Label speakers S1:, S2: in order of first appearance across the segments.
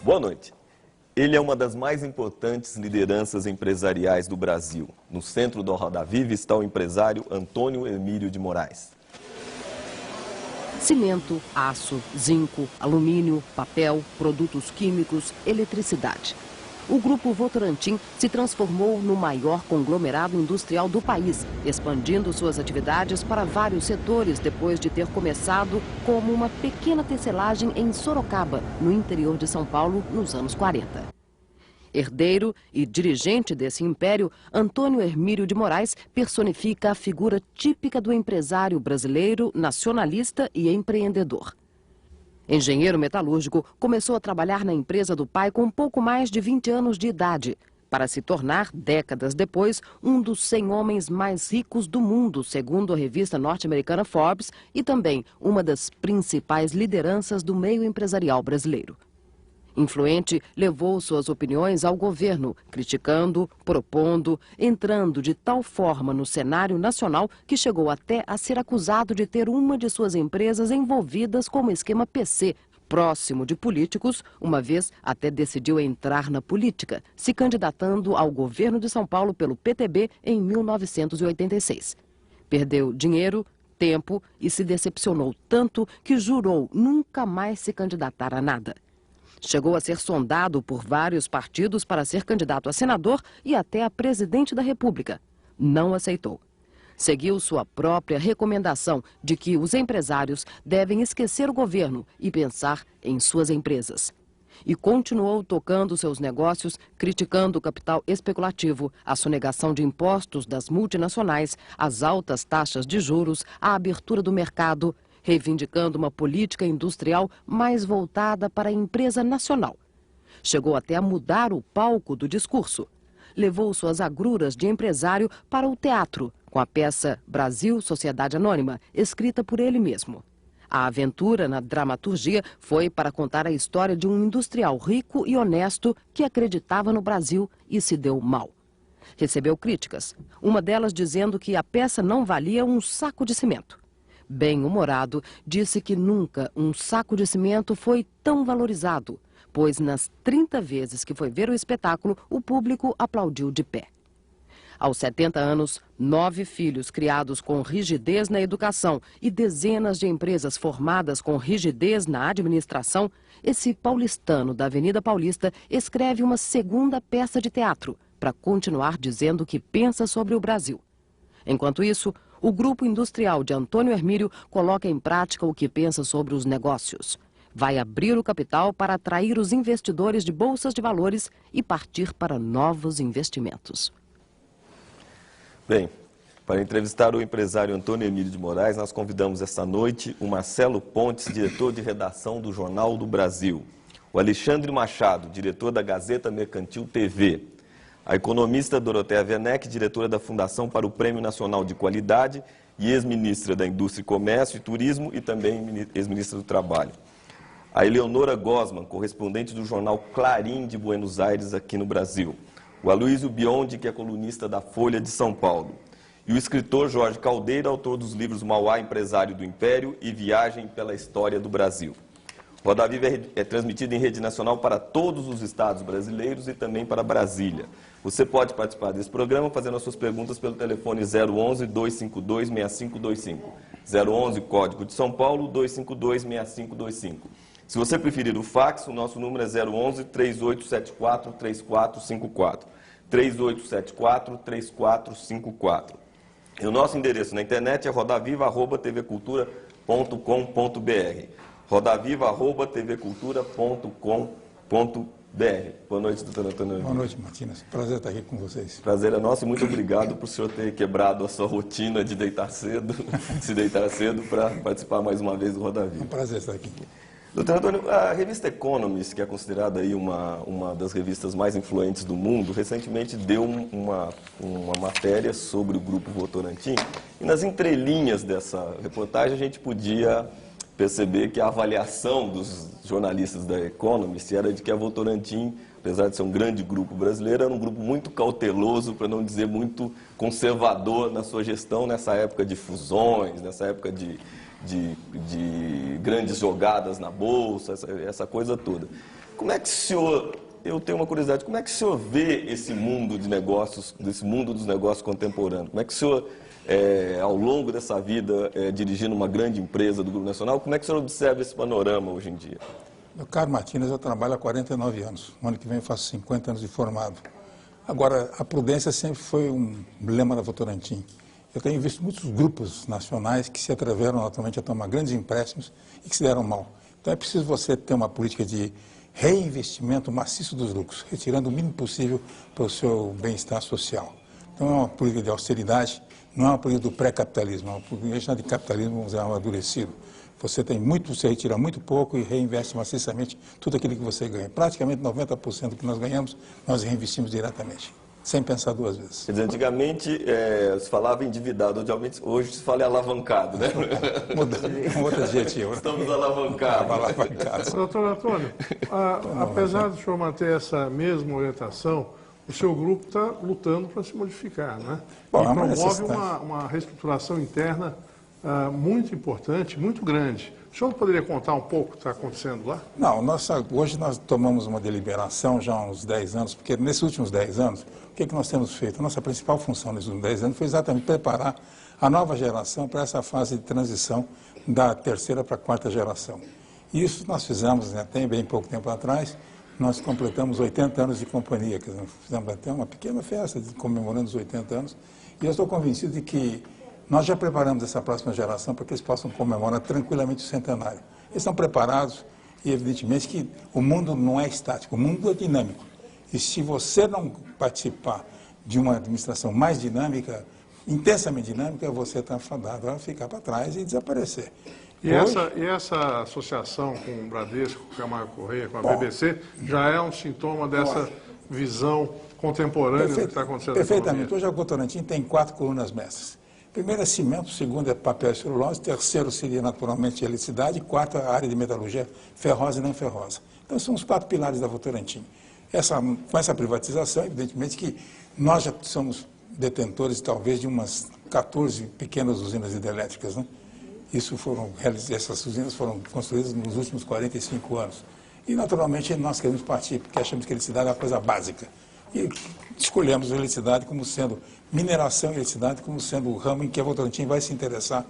S1: Boa noite. Ele é uma das mais importantes lideranças empresariais do Brasil. No centro do Roda Viva está o empresário Antônio Hermílio de Moraes.
S2: Cimento, aço, zinco, alumínio, papel, produtos químicos, eletricidade. O Grupo Votorantim se transformou no maior conglomerado industrial do país, expandindo suas atividades para vários setores depois de ter começado como uma pequena tecelagem em Sorocaba, no interior de São Paulo, nos anos 40. Herdeiro e dirigente desse império, Antônio Hermílio de Moraes personifica a figura típica do empresário brasileiro, nacionalista e empreendedor. Engenheiro metalúrgico, começou a trabalhar na empresa do pai com pouco mais de 20 anos de idade, para se tornar, décadas depois, um dos 100 homens mais ricos do mundo, segundo a revista norte-americana Forbes, e também uma das principais lideranças do meio empresarial brasileiro. Influente, levou suas opiniões ao governo, criticando, propondo, entrando de tal forma no cenário nacional que chegou até a ser acusado de ter uma de suas empresas envolvidas com o esquema PC, próximo de políticos, uma vez até decidiu entrar na política, se candidatando ao governo de São Paulo pelo PTB em 1986. Perdeu dinheiro, tempo e se decepcionou tanto que jurou nunca mais se candidatar a nada. Chegou a ser sondado por vários partidos para ser candidato a senador e até a presidente da República. Não aceitou. Seguiu sua própria recomendação de que os empresários devem esquecer o governo e pensar em suas empresas. E continuou tocando seus negócios, criticando o capital especulativo, a sonegação de impostos das multinacionais, as altas taxas de juros, a abertura do mercado, reivindicando uma política industrial mais voltada para a empresa nacional. Chegou até a mudar o palco do discurso. Levou suas agruras de empresário para o teatro, com a peça Brasil, Sociedade Anônima, escrita por ele mesmo. A aventura na dramaturgia foi para contar a história de um industrial rico e honesto que acreditava no Brasil e se deu mal. Recebeu críticas, uma delas dizendo que a peça não valia um saco de cimento. Bem-humorado, disse que nunca um saco de cimento foi tão valorizado, pois nas 30 vezes que foi ver o espetáculo, o público aplaudiu de pé. Aos 70 anos, 9 filhos criados com rigidez na educação e dezenas de empresas formadas com rigidez na administração, esse paulistano da Avenida Paulista escreve uma segunda peça de teatro para continuar dizendo o que pensa sobre o Brasil. Enquanto isso, o grupo industrial de Antônio Hermílio coloca em prática o que pensa sobre os negócios. Vai abrir o capital para atrair os investidores de bolsas de valores e partir para novos investimentos.
S1: Bem, para entrevistar o empresário Antônio Hermílio de Moraes, nós convidamos esta noite o Marcelo Pontes, diretor de redação do Jornal do Brasil, o Alexandre Machado, diretor da Gazeta Mercantil TV, a economista Doroteia Werneck, diretora da Fundação para o Prêmio Nacional de Qualidade e ex-ministra da Indústria, Comércio e Turismo e também ex-ministra do Trabalho. A Eleonora Gosman, correspondente do jornal Clarim de Buenos Aires, aqui no Brasil. O Aloysio Biondi, que é colunista da Folha de São Paulo. E o escritor Jorge Caldeira, autor dos livros Mauá, Empresário do Império e Viagem pela História do Brasil. Roda Viva é transmitido em rede nacional para todos os estados brasileiros e também para Brasília. Você pode participar desse programa fazendo as suas perguntas pelo telefone 011-252-6525. 011, código de São Paulo, 252-6525. Se você preferir o fax, o nosso número é 011-3874-3454. 3874-3454. E o nosso endereço na internet é rodaviva@tvcultura.com.br. rodaviva@tvcultura.com.br. Boa noite, doutor Antônio.
S3: Boa noite, Martins. Prazer estar aqui com vocês.
S1: Prazer é nosso e muito obrigado por o senhor ter quebrado a sua rotina de deitar cedo, se deitar cedo para participar mais uma vez do Roda Viva.
S3: É um prazer estar aqui.
S1: Doutor Antônio, a revista Economist, que é considerada aí uma das revistas mais influentes do mundo, recentemente deu uma matéria sobre o Grupo Votorantim. E nas entrelinhas dessa reportagem a gente podia perceber que a avaliação dos jornalistas da Economist era de que a Votorantim, apesar de ser um grande grupo brasileiro, era um grupo muito cauteloso, para não dizer muito conservador na sua gestão nessa época de fusões, nessa época de grandes jogadas na Bolsa, essa coisa toda. Como é que o senhor, eu tenho uma curiosidade, como é que o senhor vê esse mundo de negócios, desse mundo dos negócios contemporâneos? Como é que o senhor, ao longo dessa vida, dirigindo uma grande empresa do Grupo Nacional, como é que o senhor observa esse panorama hoje em dia?
S3: Meu caro Martins, eu trabalho há 49 anos. No ano que vem eu faço 50 anos de formado. Agora, a prudência sempre foi um lema da Votorantim. Eu tenho visto muitos grupos nacionais que se atreveram naturalmente a tomar grandes empréstimos e que se deram mal. Então é preciso você ter uma política de reinvestimento maciço dos lucros, retirando o mínimo possível para o seu bem-estar social. Então é uma política de austeridade, não é uma política do pré-capitalismo, é uma política de capitalismo, vamos dizer, amadurecido. Você retira muito pouco e reinveste maciçamente tudo aquilo que você ganha. Praticamente 90% do que nós ganhamos, nós reinvestimos diretamente, sem pensar duas vezes.
S1: Quer dizer, antigamente se falava endividado, hoje se fala alavancado, né?
S3: Com outro adjetivo.
S1: Estamos alavancados.
S3: Alavancados.
S4: Doutor Antônio, apesar do senhor manter essa mesma orientação, o seu grupo está lutando para se modificar, né?
S3: Bom,
S4: e promove
S3: necessidade.
S4: uma reestruturação interna muito importante, muito grande. O senhor poderia contar um pouco o que está acontecendo lá?
S3: Não, hoje nós tomamos uma deliberação já há uns 10 anos, porque nesses últimos 10 anos, o que nós temos feito? A nossa principal função nesses últimos 10 anos foi exatamente preparar a nova geração para essa fase de transição da terceira para a quarta geração. E isso nós fizemos, né, até bem pouco tempo atrás, nós completamos 80 anos de companhia, quer dizer, fizemos até uma pequena festa comemorando os 80 anos, e eu estou convencido de que nós já preparamos essa próxima geração para que eles possam comemorar tranquilamente o centenário. Eles estão preparados e, evidentemente, que o mundo não é estático, o mundo é dinâmico. E se você não participar de uma administração mais dinâmica, intensamente dinâmica, você está fadado a ficar para trás e desaparecer.
S4: E essa associação com o Bradesco, com o Camargo Corrêa, com a BBC, já é um sintoma dessa visão contemporânea do que está acontecendo na economia?
S3: Perfeitamente. Hoje a Votorantim tem 4 colunas mestras. Primeiro é cimento, segundo é papel e celulose, terceiro seria naturalmente eletricidade, quarto a área de metalurgia ferrosa e não ferrosa. Então são os 4 pilares da Votorantim. Com essa privatização, evidentemente que nós já somos detentores talvez de umas 14 pequenas usinas hidrelétricas, né? Essas usinas foram construídas nos últimos 45 anos. E naturalmente nós queremos partir, porque achamos que a eletricidade é uma coisa básica. E escolhemos a eletricidade como sendo, mineração e eletricidade como sendo o ramo em que a Votorantim vai se interessar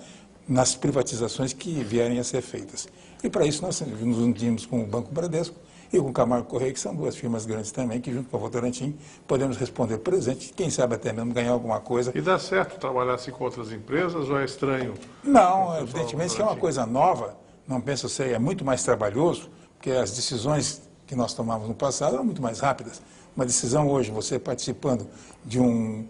S3: nas privatizações que vierem a ser feitas. E para isso nós nos unimos com o Banco Bradesco e com o Camargo Corrêa, que são 2 firmas grandes também, que junto com a Votorantim podemos responder presente, quem sabe até mesmo ganhar alguma coisa.
S4: E dá certo trabalhar assim com outras empresas ou é estranho?
S3: Não, evidentemente que é uma coisa nova, não penso ser, é muito mais trabalhoso, porque as decisões que nós tomávamos no passado eram muito mais rápidas. Uma decisão hoje, você participando de um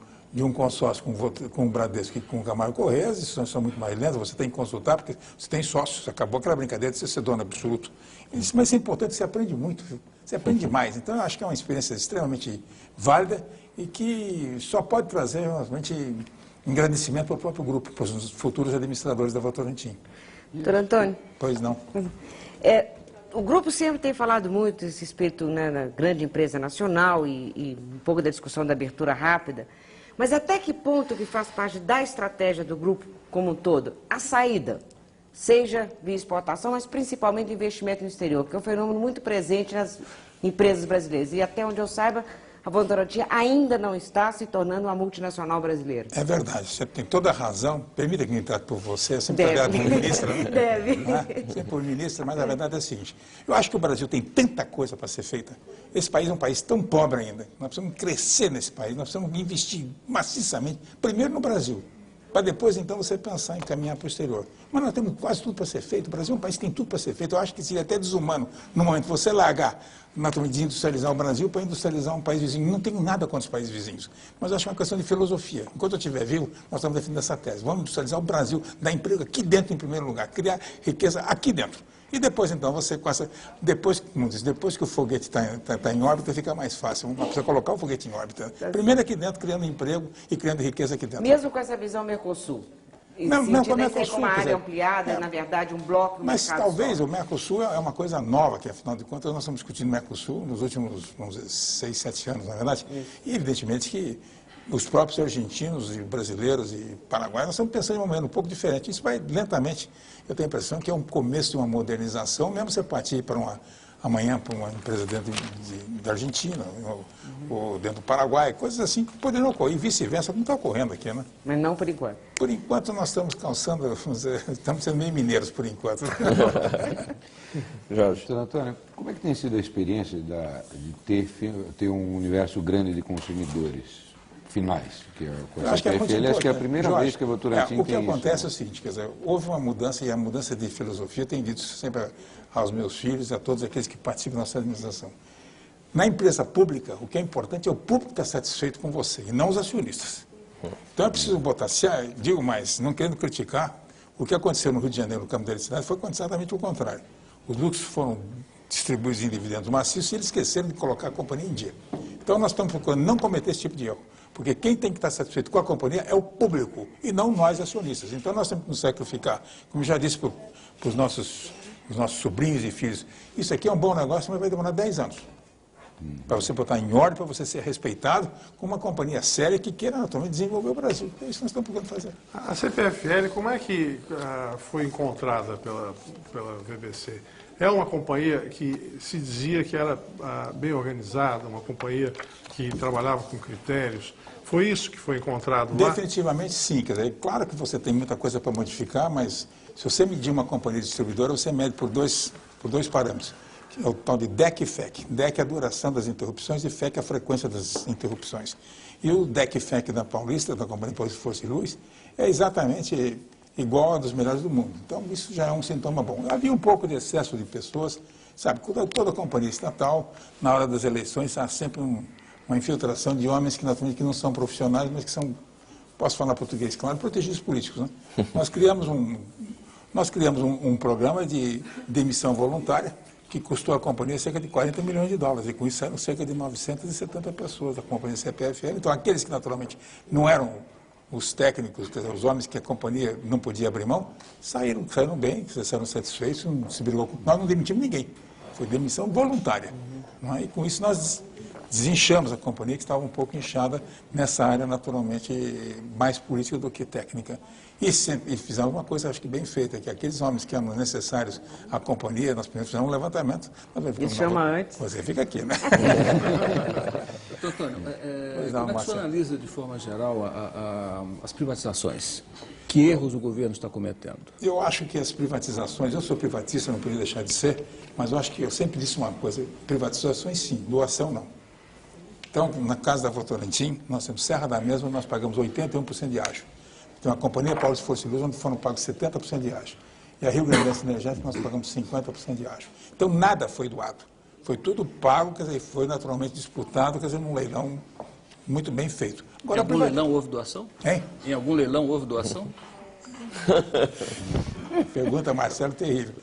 S3: consórcio com o Bradesco e com o Camargo Corrêa, as decisões são muito mais lentas, você tem que consultar, porque você tem sócios, acabou aquela brincadeira de você ser dono absoluto. Mas é importante, você aprende muito, você aprende demais. Então, eu acho que é uma experiência extremamente válida e que só pode trazer, realmente, engrandecimento para o próprio grupo, para os futuros administradores da Votorantim.
S5: Doutor Antônio?
S3: Pois não.
S5: O grupo sempre tem falado muito desse espírito, né, na grande empresa nacional e um pouco da discussão da abertura rápida, mas até que ponto que faz parte da estratégia do grupo como um todo a saída, seja via exportação, mas principalmente investimento no exterior, que é um fenômeno muito presente nas empresas brasileiras. E até onde eu saiba, a Votorantim ainda não está se tornando uma multinacional brasileira.
S3: É verdade, você tem toda a razão. Permita que me trate por você, sempre trabalhado como ministra. Né?
S5: Deve.
S3: Né? Sempre por ministra, mas a verdade é a seguinte. Eu acho que o Brasil tem tanta coisa para ser feita. Esse país é um país tão pobre ainda. Nós precisamos crescer nesse país, nós precisamos investir maciçamente, primeiro no Brasil, para depois, então, você pensar em caminhar para o exterior. Mas nós temos quase tudo para ser feito. O Brasil é um país que tem tudo para ser feito. Eu acho que seria até desumano, no momento de você largar, naturalmente, de industrializar o Brasil para industrializar um país vizinho. Não tenho nada contra os países vizinhos, mas eu acho que é uma questão de filosofia. Enquanto eu estiver vivo, nós estamos defendendo essa tese. Vamos industrializar o Brasil, dar emprego aqui dentro, em primeiro lugar, criar riqueza aqui dentro. E depois, então, você com essa... Depois que o foguete está em órbita, fica mais fácil. Não precisa colocar o foguete em órbita. Primeiro aqui dentro, criando emprego e criando riqueza aqui dentro.
S5: Mesmo com essa visão Mercosul?
S3: Não, com o Mercosul,
S5: como uma área ampliada, na verdade, um bloco no
S3: mas
S5: mercado
S3: talvez
S5: só.
S3: O Mercosul é uma coisa nova, que afinal de contas nós estamos discutindo o Mercosul nos últimos, vamos dizer, 6, 7 anos, na verdade. E evidentemente que os próprios argentinos e brasileiros e paraguaios, nós estamos pensando em um momento um pouco diferente. Isso vai lentamente, eu tenho a impressão que é um começo de uma modernização, mesmo você partir para uma amanhã para uma empresa dentro da Argentina, ou dentro do Paraguai, coisas assim que poderiam ocorrer, e vice-versa, como está ocorrendo aqui, né?
S5: Mas não por enquanto.
S3: Por enquanto nós estamos calçando, vamos dizer, estamos sendo meio mineiros por enquanto.
S1: Jorge.
S6: Doutor Antônio, como é que tem sido a experiência de ter um universo grande de consumidores finais? Que é, com essa PFL, acho que é a primeira
S3: Jorge,
S6: vez que a Votorantim
S3: o que
S6: tem
S3: acontece
S6: isso,
S3: é o seguinte, quer dizer, houve uma mudança, e a mudança de filosofia, eu tenho dito sempre aos meus filhos, a todos aqueles que participam da nossa administração. Na empresa pública, o que é importante é o público estar satisfeito com você, e não os acionistas. Então é preciso botar, digo mais, não querendo criticar, o que aconteceu no Rio de Janeiro, no campo da eletricidade, foi exatamente o contrário. Os lucros foram distribuídos em dividendos maciços e eles esqueceram de colocar a companhia em dia. Então nós estamos procurando não cometer esse tipo de erro, porque quem tem que estar satisfeito com a companhia é o público e não nós acionistas. Então nós temos que nos sacrificar, como já disse para os nossos sobrinhos e filhos, isso aqui é um bom negócio, mas vai demorar 10 anos. Para você botar em ordem, para você ser respeitado como uma companhia séria que queira naturalmente desenvolver o Brasil. É isso que nós estamos procurando fazer.
S4: A CPFL, como é que foi encontrada pela VBC? É uma companhia que se dizia que era bem organizada, uma companhia que trabalhava com critérios. Foi isso que foi encontrado lá?
S3: Definitivamente sim. Quer dizer, claro que você tem muita coisa para modificar, mas se você medir uma companhia distribuidora, você mede por dois parâmetros. É o tal de DEC e FEC. DEC é a duração das interrupções e FEC é a frequência das interrupções. E o DEC e FEC da Paulista, da Companhia Paulista de Força e Luz, é exatamente igual a dos melhores do mundo. Então, isso já é um sintoma bom. Havia um pouco de excesso de pessoas, sabe, toda companhia estatal, na hora das eleições, há sempre uma infiltração de homens que, naturalmente, que não são profissionais, mas que são, posso falar português, claro, protegidos políticos, né? Nós criamos um programa de demissão voluntária, que custou à companhia cerca de 40 milhões de dólares, e com isso saíram cerca de 970 pessoas da companhia CPFL. Então, aqueles que naturalmente não eram os técnicos, quer dizer, os homens que a companhia não podia abrir mão, saíram bem, saíram satisfeitos, não se brigou com... Nós não demitimos ninguém, foi demissão voluntária. Não é? E com isso nós desinchamos a companhia, que estava um pouco inchada nessa área, naturalmente, mais política do que técnica. E fizemos uma coisa, acho que bem feita, que aqueles homens que eram necessários à companhia, nós primeiro fizemos um levantamento.
S5: Isso chama antes.
S3: Você fica aqui, né?
S7: Doutor Antônio, como é que o senhor analisa, de forma geral, as privatizações? Que erros o governo está cometendo?
S3: Eu acho que as privatizações, eu sou privatista, não podia deixar de ser, mas eu acho que eu sempre disse uma coisa, privatizações sim, doação não. Então, na casa da Votorantim, nós temos Serra da Mesma, nós pagamos 81% de ágio. Tem uma companhia Paulista de Força e Luz, onde foram pagos 70% de ágio. E a Rio Grandense Energética, nós pagamos 50% de ágio. Então, nada foi doado. Foi tudo pago, quer dizer, foi naturalmente disputado, quer dizer, num leilão muito bem feito. Agora,
S7: em algum leilão houve doação?
S3: Hein?
S7: Em algum leilão houve doação?
S3: Pergunta, Marcelo, terrível.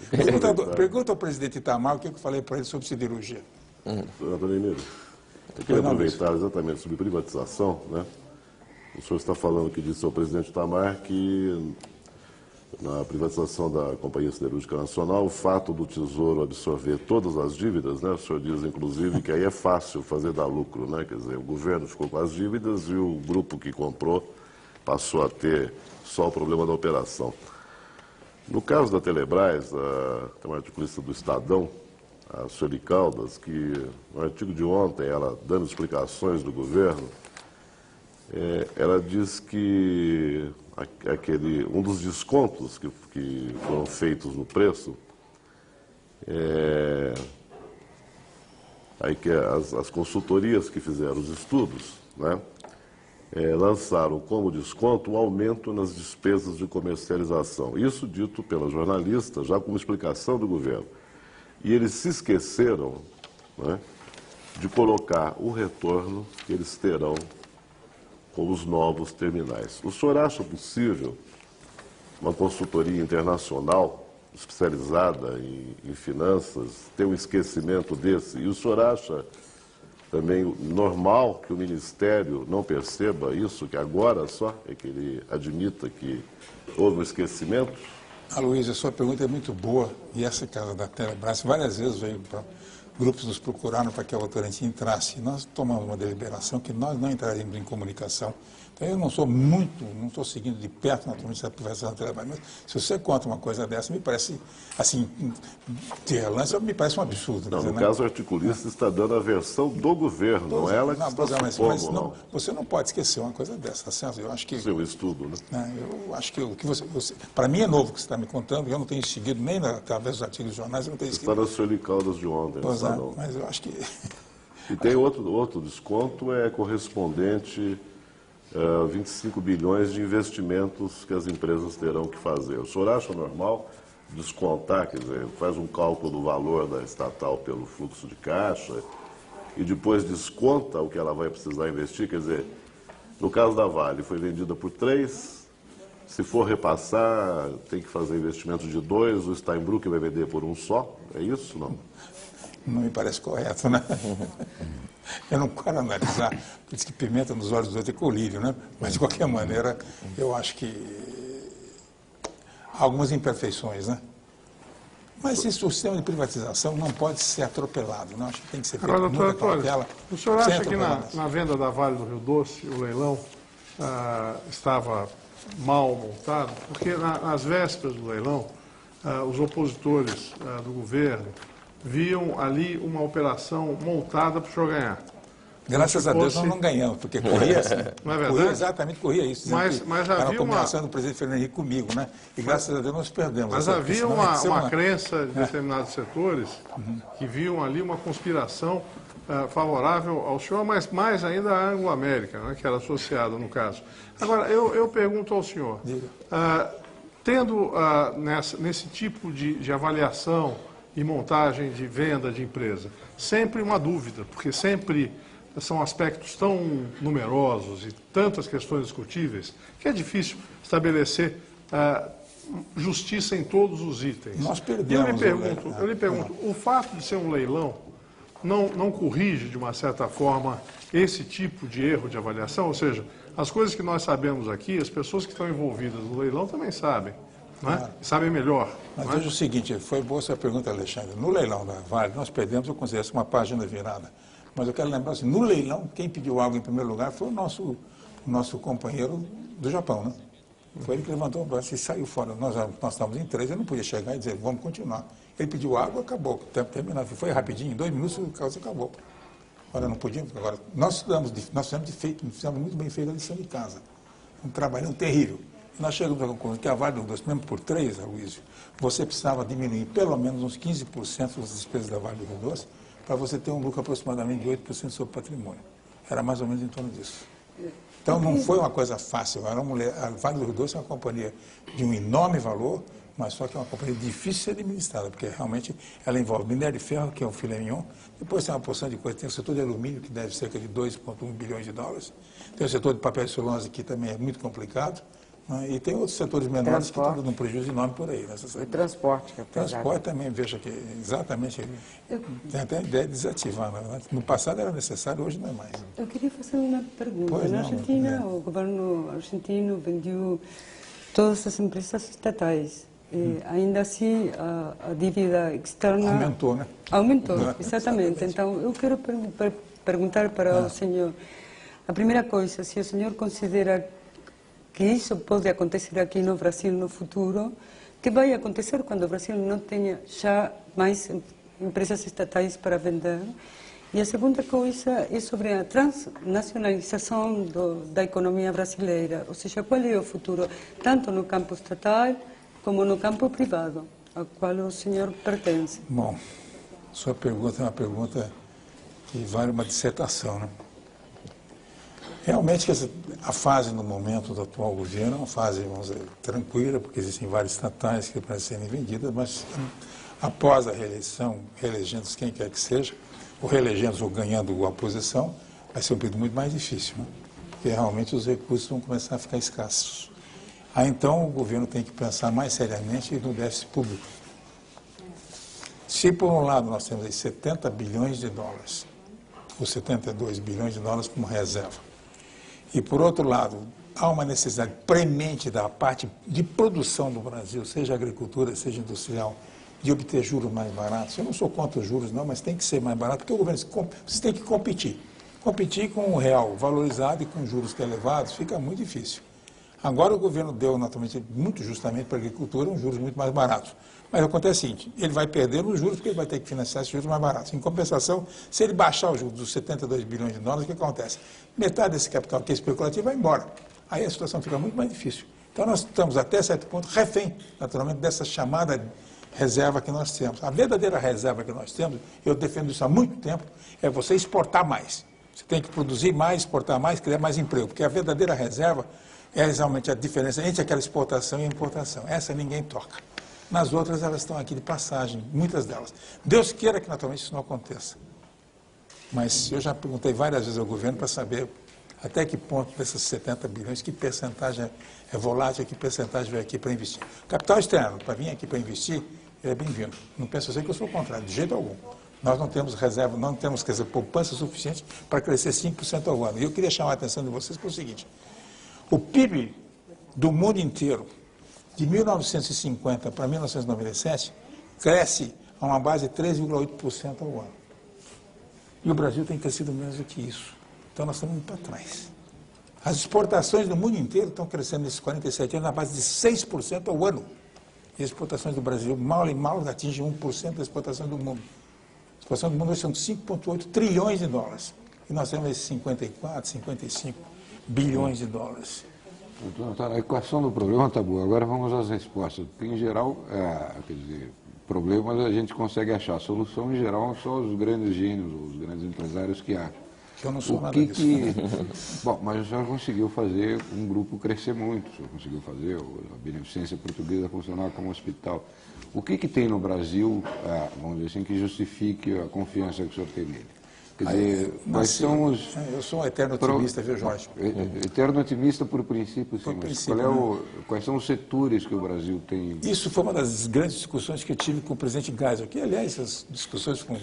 S3: Pergunta ao presidente Itamar o que eu falei para ele sobre siderurgia.
S8: Antônio Emílio, eu queria aproveitar exatamente sobre privatização, né? O senhor está falando que disse ao presidente Itamar que na privatização da Companhia Siderúrgica Nacional, o fato do Tesouro absorver todas as dívidas, né? O senhor diz, inclusive, que aí é fácil fazer dar lucro, né? Quer dizer, o governo ficou com as dívidas e o grupo que comprou passou a ter só o problema da operação. No caso da Telebrás, tem uma articulista do Estadão, a Sueli Caldas, que no artigo de ontem, ela dando explicações do governo, ela diz que um dos descontos que foram feitos no preço, aí que as consultorias que fizeram os estudos, né, lançaram como desconto um aumento nas despesas de comercialização. Isso dito pela jornalista, já como explicação do governo. E eles se esqueceram, né, de colocar o retorno que eles terão com os novos terminais. O senhor acha possível uma consultoria internacional especializada em finanças ter um esquecimento desse? E o senhor acha também normal que o Ministério não perceba isso, que agora só é que ele admita que houve um esquecimento?
S3: Aloysio, a sua pergunta é muito boa, e essa casa da Telebrás várias vezes veio grupos nos procuraram para que a Votorantim entrasse. Nós tomamos uma deliberação que nós não entraríamos em comunicação. Então, eu não estou seguindo de perto naturalmente a privatização do trabalho, mas se você conta uma coisa dessa, me parece, assim, de relance, me parece um absurdo.
S8: Não,
S3: dizer,
S8: no caso, o articulista está dando a versão do governo, não é ela que está supondo, não.
S3: Você não pode esquecer uma coisa dessa, tá certo? Eu acho que...
S8: Seu estudo, né?
S3: Eu acho que o que você para mim é novo o que você está me contando, eu não tenho seguido nem através dos artigos de jornais, eu não tenho seguido.
S8: Está na Sueli Caldas de ontem,
S3: Pois
S8: não
S3: é,
S8: está, não.
S3: mas eu acho que...
S8: E tem outro desconto, é correspondente a 25 bilhões de investimentos que as empresas terão que fazer. O senhor acha normal descontar, quer dizer, faz um cálculo do valor da estatal pelo fluxo de caixa e depois desconta o que ela vai precisar investir? Quer dizer, no caso da Vale, foi vendida por 3, se for repassar, tem que fazer investimento de 2, o Steinbrück vai vender por 1 só? É isso, não?
S3: Não me parece correto, né? Eu não quero analisar, por isso que pimenta nos olhos dos outros é colírio, né? Mas, de qualquer maneira, eu acho que há algumas imperfeições, né? Mas isso, o sistema de privatização não pode ser atropelado, não? Acho que tem que ser feito
S4: Agora,
S3: com
S4: doutor
S3: muita
S4: Antônio,
S3: cautela.
S4: o senhor acha que
S3: atropelamentos.
S4: na venda da Vale do Rio Doce, o leilão estava mal montado? Porque nas vésperas do leilão, os opositores do governo viam ali uma operação montada para o senhor ganhar.
S3: Graças a Deus nós não ganhamos, porque corria assim.
S4: Não é verdade?
S3: Corria isso.
S4: Mas
S3: era
S4: havia
S3: uma combinação do presidente Fernando Henrique comigo, né? E graças a Deus nós perdemos.
S4: Mas havia uma crença de determinados setores que viam ali uma conspiração favorável ao senhor, mas mais ainda à Anglo-América, né, que era associada no caso. Agora, eu pergunto ao senhor, tendo nesse tipo de avaliação e montagem de venda de empresa, sempre uma dúvida, porque sempre são aspectos tão numerosos e tantas questões discutíveis que é difícil estabelecer justiça em todos os itens.
S3: Nós perdemos.
S4: Eu lhe pergunto, o fato de ser um leilão não corrige, de uma certa forma, esse tipo de erro de avaliação? Ou seja, as coisas que nós sabemos aqui, as pessoas que estão envolvidas no leilão também sabem. Né? Sabem melhor.
S3: Mas veja o seguinte, foi boa essa pergunta, Alexandre. No leilão da Vale, nós perdemos, eu considero isso uma página virada. Mas eu quero lembrar assim, no leilão, quem pediu algo em primeiro lugar foi o nosso companheiro do Japão, né? Foi ele que levantou o braço e saiu fora. Nós estávamos em 3, ele não podia chegar e dizer, vamos continuar. Ele pediu água, acabou. O tempo terminou. Foi rapidinho, em 2 minutos o caso acabou. Agora não podíamos. Agora, nós fizemos muito bem feito a lição de casa. Um trabalho terrível. Nós chegamos à conclusão que a Vale do Doce, mesmo por 3, Aloysio, você precisava diminuir pelo menos uns 15% das despesas da Vale do Doce para você ter um lucro aproximadamente de 8% sobre o patrimônio. Era mais ou menos em torno disso. Então não foi uma coisa fácil. A Vale do Rio Doce é uma companhia de um enorme valor, mas só que é uma companhia difícil de ser administrada, porque realmente ela envolve minério de ferro, que é o filé mignon, depois tem uma porção de coisas, tem o setor de alumínio, que deve cerca de 2,1 bilhões de dólares, tem o setor de papel e celulose, que também é muito complicado, né? E tem outros setores menores que estão dando um prejuízo enorme por aí.
S5: O transporte. Que é
S3: transporte também, veja que exatamente, tem até a ideia de desativar. Né? No passado era necessário, hoje não é mais.
S9: Eu queria fazer uma pergunta. Na Argentina, o governo argentino vendeu todas as empresas estatais. Ainda assim, a dívida externa...
S3: Aumentou, né?
S9: Aumentou, exatamente. Então, eu quero perguntar para o senhor, a primeira coisa, se o senhor considera que isso pode acontecer aqui no Brasil no futuro, que vai acontecer quando o Brasil não tenha já mais empresas estatais para vender. E a segunda coisa é sobre a transnacionalização da economia brasileira, ou seja, qual é o futuro, tanto no campo estatal como no campo privado, ao qual o senhor pertence.
S3: Bom, sua pergunta é uma pergunta que vale uma dissertação, né? Realmente, a fase no momento do atual governo é uma fase, vamos dizer, tranquila, porque existem várias estatais que parecem serem vendidas, mas após a reeleição, reelegendo-se quem quer que seja, ou reelegendo ou ganhando a oposição, vai ser um período muito mais difícil, né? Porque realmente os recursos vão começar a ficar escassos. Aí então o governo tem que pensar mais seriamente no déficit público. Se por um lado nós temos aí 70 bilhões de dólares, ou 72 bilhões de dólares como reserva, e, por outro lado, há uma necessidade premente da parte de produção do Brasil, seja agricultura, seja industrial, de obter juros mais baratos. Eu não sou contra os juros, não, mas tem que ser mais barato, porque o governo, você tem que competir. Competir com o real valorizado e com juros elevados fica muito difícil. Agora o governo deu, naturalmente, muito justamente para a agricultura, uns juros muito mais baratos. Mas acontece o seguinte, ele vai perder nos juros porque ele vai ter que financiar esses juros mais baratos. Em compensação, se ele baixar os juros dos 72 bilhões de dólares, o que acontece? Metade desse capital que é especulativo vai embora. Aí a situação fica muito mais difícil. Então nós estamos até certo ponto refém, naturalmente, dessa chamada reserva que nós temos. A verdadeira reserva que nós temos, eu defendo isso há muito tempo, é você exportar mais. Você tem que produzir mais, exportar mais, criar mais emprego, porque a verdadeira reserva é realmente a diferença entre aquela exportação e a importação. Essa ninguém toca. Nas outras, elas estão aqui de passagem, muitas delas. Deus queira que, naturalmente, isso não aconteça. Mas eu já perguntei várias vezes ao governo para saber até que ponto desses 70 bilhões, que percentagem é volátil, que percentagem vai aqui para investir. Capital externo, para vir aqui para investir, ele é bem-vindo. Não penso assim que eu sou o contrário, de jeito algum. Nós não temos reserva, não temos, quer dizer, poupança suficiente para crescer 5% ao ano. E eu queria chamar a atenção de vocês para o seguinte: o PIB do mundo inteiro, de 1950 para 1997, cresce a uma base de 3,8% ao ano. E o Brasil tem crescido menos do que isso. Então nós estamos indo para trás. As exportações do mundo inteiro estão crescendo nesses 47 anos na base de 6% ao ano. E as exportações do Brasil mal e mal atingem 1% da exportação do mundo. A exportação do mundo hoje são 5,8 trilhões de dólares. E nós temos esses 54, 55 bilhões de dólares.
S6: Então, a equação do problema está boa. Agora vamos às respostas. Porque, em geral, quer dizer, problemas a gente consegue achar. A solução, em geral, são os grandes gênios, os grandes empresários que acham.
S3: Eu não sou nada disso.
S6: Bom, mas o senhor conseguiu fazer um grupo crescer muito. O senhor conseguiu fazer a Beneficência Portuguesa funcionar como hospital. O que tem no Brasil, vamos dizer assim, que justifique a confiança que o senhor tem nele? Quer dizer, quais são os...
S3: Eu sou um eterno otimista, viu, Jorge?
S6: Eterno otimista por princípio, sim. Mas quais são os setores que o Brasil tem? Isso
S3: foi uma das grandes discussões que eu tive com o presidente Geisel, que, aliás, as discussões com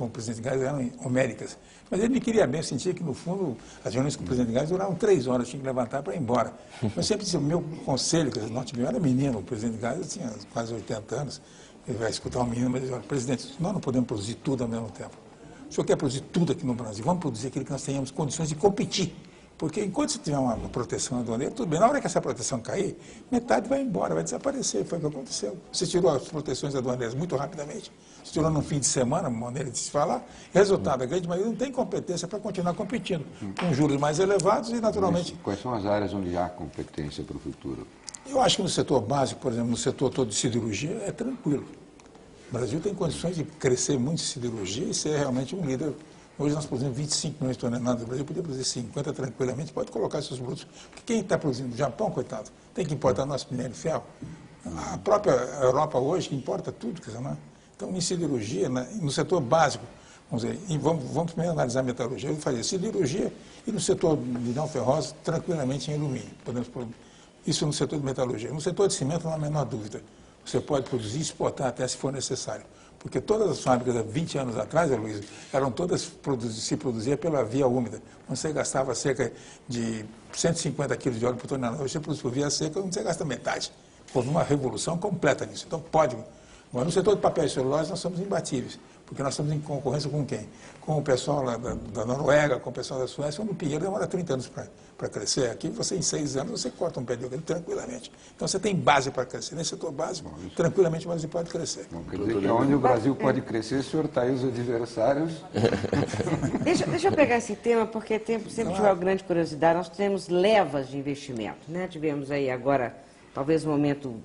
S3: o presidente Geisel eram homéricas. Mas ele me queria bem, eu sentia que, no fundo, as reuniões com o presidente Geisel duravam 3 horas, eu tinha que levantar para ir embora. Eu sempre disse, o meu conselho, quer dizer, eu era menino, o presidente Geisel tinha quase 80 anos, ele vai escutar um menino, mas ele disse, presidente, nós não podemos produzir tudo ao mesmo tempo. O senhor quer produzir tudo aqui no Brasil, vamos produzir aquilo que nós tenhamos condições de competir. Porque enquanto você tiver uma proteção aduaneira, tudo bem. Na hora que essa proteção cair, metade vai embora, vai desaparecer. Foi o que aconteceu. Você tirou as proteções aduaneiras muito rapidamente. Você tirou num fim de semana, uma maneira de se falar. Resultado, a grande maioria não tem competência para continuar competindo. Com juros mais elevados e, naturalmente...
S6: Mas quais são as áreas onde há competência para o futuro?
S3: Eu acho que no setor básico, por exemplo, no setor todo de siderurgia, é tranquilo. O Brasil tem condições de crescer muito em siderurgia e ser realmente um líder. Hoje nós produzimos 25 milhões de toneladas, o Brasil podia produzir 50 tranquilamente, pode colocar seus produtos. Porque quem está produzindo? O Japão, coitado, tem que importar nosso minério de ferro. A própria Europa hoje importa tudo, quer dizer, não é? Então, em siderurgia, no setor básico, vamos dizer, vamos primeiro analisar a metalurgia, eu faria siderurgia e no setor de não ferroso, tranquilamente em alumínio. Isso no setor de metalurgia. No setor de cimento, não há a menor dúvida. Você pode produzir e exportar até se for necessário. Porque todas as fábricas há 20 anos atrás, Luiz, eram todas se produziam pela via úmida. Você gastava cerca de 150 quilos de óleo por tonelada. Hoje você produz por via seca, você gasta metade. Houve uma revolução completa nisso. Então pode. Agora, no setor de papel e celulose, nós somos imbatíveis. Porque nós estamos em concorrência com quem? Com o pessoal lá da Noruega, com o pessoal da Suécia, onde o pinheiro demora 30 anos para crescer. Aqui, você em 6 anos, você corta um pé de algodão tranquilamente. Então, você tem base para crescer. Nesse setor básico, tranquilamente, mas você pode crescer.
S6: Bom, quer dizer que onde o Brasil pode crescer, o senhor está aí os adversários.
S5: Deixa eu pegar esse tema, porque sempre tive uma grande curiosidade. Nós temos levas de investimento, né? Tivemos aí agora, talvez um momento